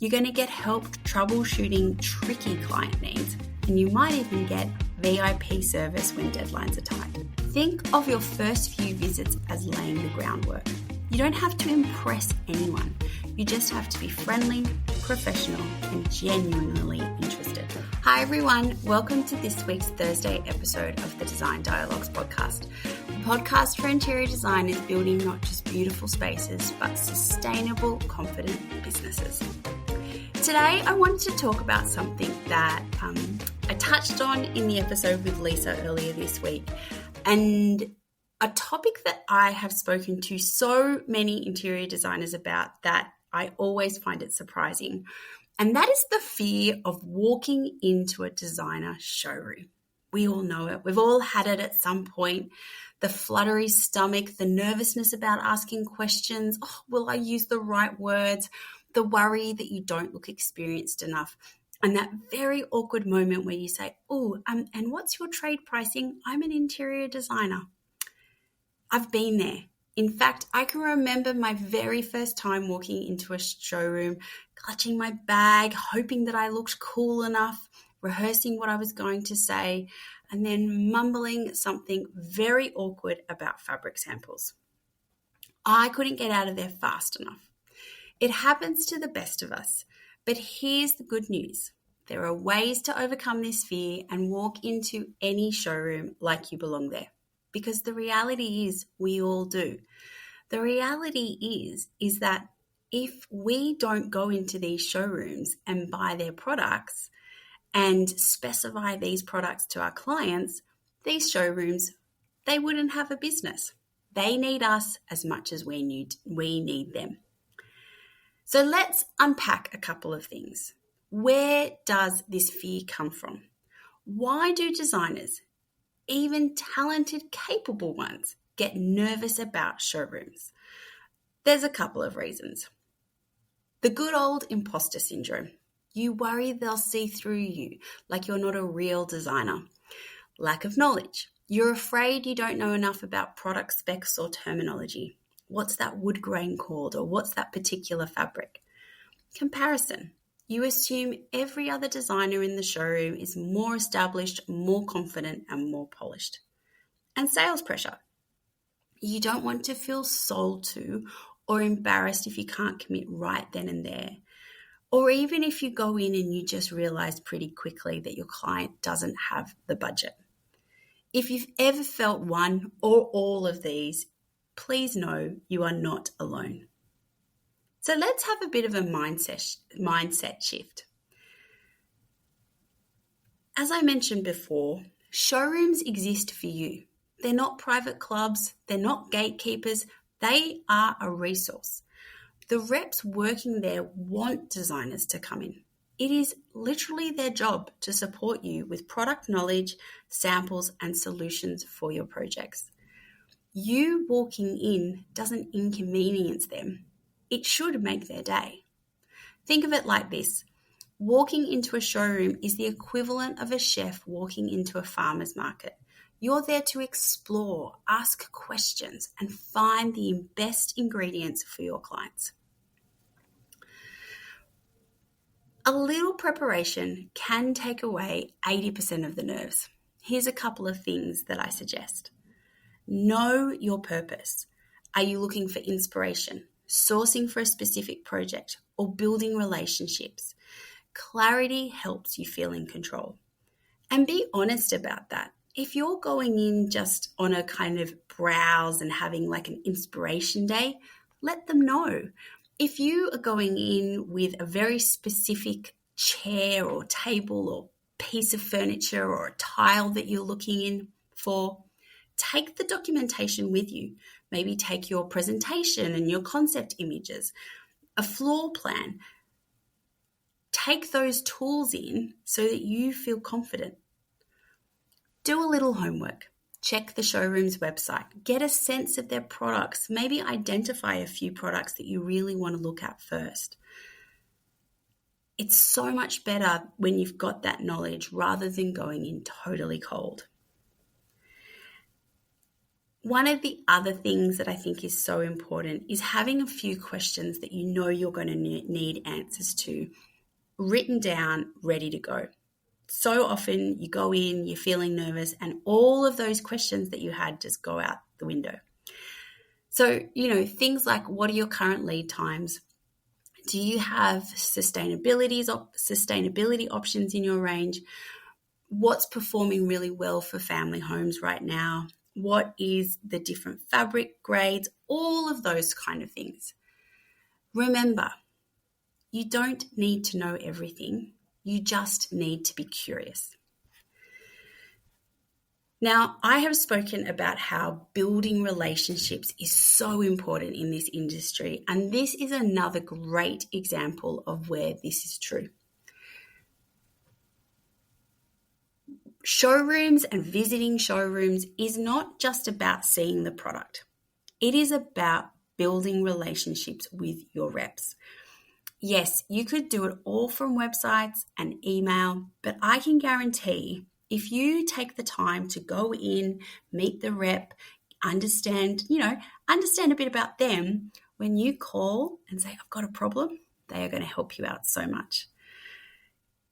You're going to get help troubleshooting tricky client needs, and you might even get VIP service when deadlines are tight. Think of your first few visits as laying the groundwork. You don't have to impress anyone. You just have to be friendly, professional, and genuinely interested. Hi everyone, welcome to this week's Thursday episode of the Design Dialogues podcast. The podcast for interior designers building not just beautiful spaces, but sustainable, confident businesses. Today, I wanted to talk about something that I touched on in the episode with Lisa earlier this week, and a topic that I have spoken to so many interior designers about that I always find it surprising, and that is the fear of walking into a designer showroom. We all know it. We've all had it at some point. The fluttery stomach, the nervousness about asking questions. Oh, will I use the right words? The worry that you don't look experienced enough. And that very awkward moment where you say, and what's your trade pricing? I'm an interior designer. I've been there. In fact, I can remember my very first time walking into a showroom, clutching my bag, hoping that I looked cool enough, rehearsing what I was going to say, and then mumbling something very awkward about fabric samples. I couldn't get out of there fast enough. It happens to the best of us, but here's the good news. There are ways to overcome this fear and walk into any showroom like you belong there, because the reality is we all do. The reality is that if we don't go into these showrooms and buy their products and specify these products to our clients, these showrooms, they wouldn't have a business. They need us as much as we need them. So let's unpack a couple of things. Where does this fear come from? Why do designers, even talented, capable ones, get nervous about showrooms? There's a couple of reasons. The good old imposter syndrome. You worry they'll see through you, like you're not a real designer. Lack of knowledge. You're afraid you don't know enough about product specs or terminology. What's that wood grain called, or what's that particular fabric? Comparison. You assume every other designer in the showroom is more established, more confident, and more polished. And sales pressure. You don't want to feel sold to or embarrassed if you can't commit right then and there. Or even if you go in and you just realize pretty quickly that your client doesn't have the budget. If you've ever felt one or all of these, please know you are not alone. So let's have a bit of a mindset shift. As I mentioned before, showrooms exist for you. They're not private clubs. They're not gatekeepers. They are a resource. The reps working there want designers to come in. It is literally their job to support you with product knowledge, samples, and solutions for your projects. You walking in doesn't inconvenience them. It should make their day. Think of it like this. Walking into a showroom is the equivalent of a chef walking into a farmer's market. You're there to explore, ask questions, and find the best ingredients for your clients. A little preparation can take away 80% of the nerves. Here's a couple of things that I suggest. Know your purpose. Are you looking for inspiration, sourcing for a specific project, or building relationships? Clarity helps you feel in control. And be honest about that. If you're going in just on a kind of browse and having like an inspiration day, let them know. If you are going in with a very specific chair or table or piece of furniture or a tile that you're looking in for, take the documentation with you. Maybe take your presentation and your concept images, a floor plan. Take those tools in so that you feel confident. Do a little homework. Check the showroom's website. Get a sense of their products. Maybe identify a few products that you really want to look at first. It's so much better when you've got that knowledge rather than going in totally cold. One of the other things that I think is so important is having a few questions that you know you're going to need answers to written down, ready to go. So often you go in, you're feeling nervous, and all of those questions that you had just go out the window. So, things like, what are your current lead times? Do you have sustainability options in your range? What's performing really well for family homes right now? What is the different fabric grades? All of those kind of things. Remember, you don't need to know everything. You just need to be curious. Now, I have spoken about how building relationships is so important in this industry, and this is another great example of where this is true. Showrooms and visiting showrooms is not just about seeing the product. It is about building relationships with your reps. Yes, you could do it all from websites and email, but I can guarantee if you take the time to go in, meet the rep, understand a bit about them, when you call and say, I've got a problem, they are going to help you out so much.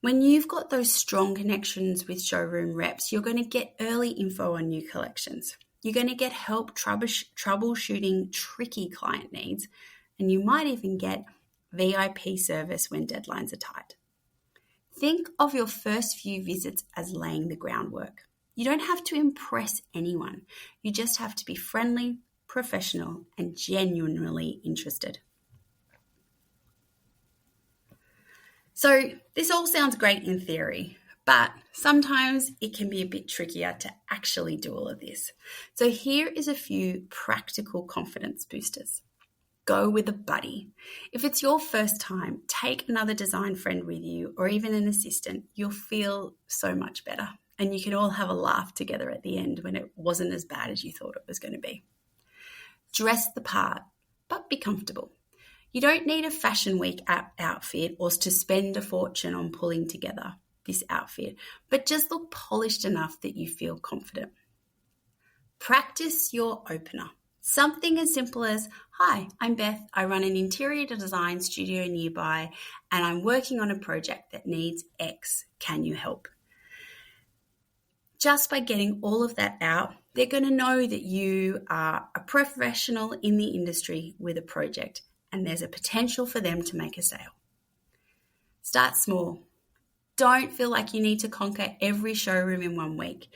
When you've got those strong connections with showroom reps, you're going to get early info on new collections. You're going to get help troubleshooting tricky client needs, and you might even get VIP service when deadlines are tight. Think of your first few visits as laying the groundwork. You don't have to impress anyone. You just have to be friendly, professional, and genuinely interested. So this all sounds great in theory, but sometimes it can be a bit trickier to actually do all of this. So here is a few practical confidence boosters. Go with a buddy. If it's your first time, take another design friend with you or even an assistant. You'll feel so much better, and you can all have a laugh together at the end when it wasn't as bad as you thought it was going to be. Dress the part, but be comfortable. You don't need a fashion week outfit or to spend a fortune on pulling together this outfit, but just look polished enough that you feel confident. Practice your opener. Something as simple as, hi, I'm Beth. I run an interior design studio nearby and I'm working on a project that needs X. Can you help? Just by getting all of that out, they're going to know that you are a professional in the industry with a project and there's a potential for them to make a sale. Start small. Don't feel like you need to conquer every showroom in 1 week.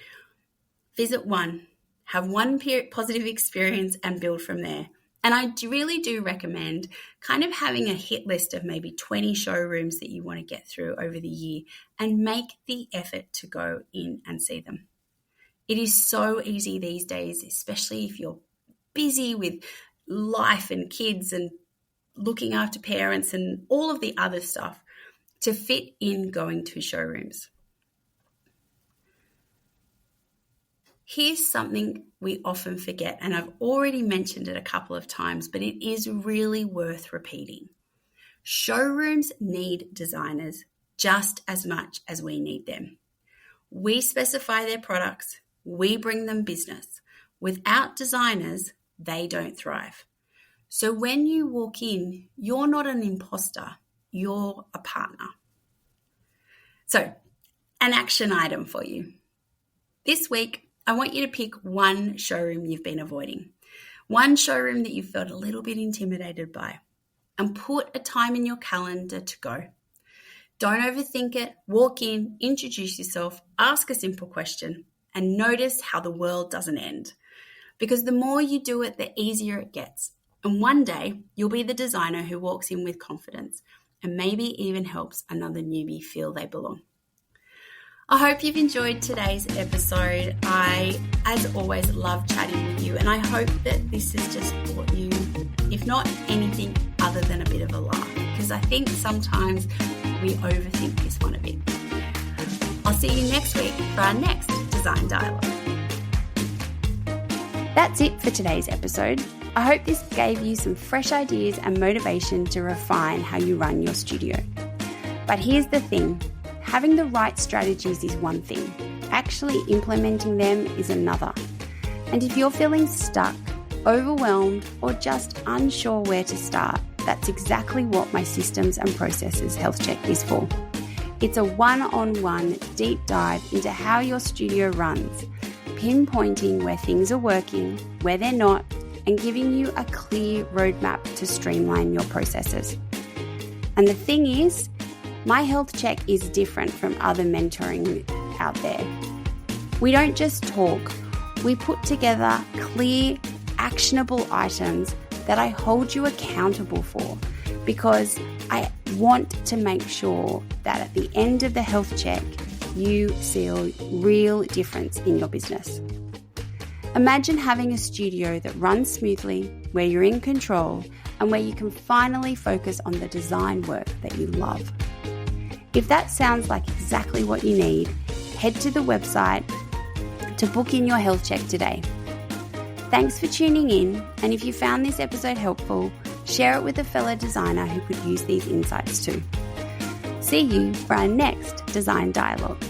Visit one. Have one positive experience and build from there. And I really do recommend kind of having a hit list of maybe 20 showrooms that you want to get through over the year and make the effort to go in and see them. It is so easy these days, especially if you're busy with life and kids and looking after parents and all of the other stuff, to fit in going to showrooms. Here's something we often forget, and I've already mentioned it a couple of times, but it is really worth repeating. Showrooms need designers just as much as we need them. We specify their products, we bring them business. Without designers, they don't thrive. So when you walk in, you're not an imposter, you're a partner. So, an action item for you. This week, I want you to pick one showroom you've been avoiding, one showroom that you felt a little bit intimidated by, and put a time in your calendar to go. Don't overthink it. Walk in, introduce yourself, ask a simple question, and notice how the world doesn't end. Because the more you do it, the easier it gets. And one day, you'll be the designer who walks in with confidence and maybe even helps another newbie feel they belong. I hope you've enjoyed today's episode. I, as always, love chatting with you, and I hope that this has just brought you, if not anything other than a bit of a laugh, because I think sometimes we overthink this one a bit. I'll see you next week for our next Design Dialogue. That's it for today's episode. I hope this gave you some fresh ideas and motivation to refine how you run your studio. But here's the thing. Having the right strategies is one thing. Actually implementing them is another. And if you're feeling stuck, overwhelmed, or just unsure where to start, that's exactly what my Systems and Processes Health Check is for. It's a one-on-one deep dive into how your studio runs, pinpointing where things are working, where they're not, and giving you a clear roadmap to streamline your processes. And the thing is, my health check is different from other mentoring out there. We don't just talk, we put together clear, actionable items that I hold you accountable for, because I want to make sure that at the end of the health check, you see a real difference in your business. Imagine having a studio that runs smoothly, where you're in control, and where you can finally focus on the design work that you love. If that sounds like exactly what you need, head to the website to book in your health check today. Thanks for tuning in, and if you found this episode helpful, share it with a fellow designer who could use these insights too. See you for our next Design Dialogue.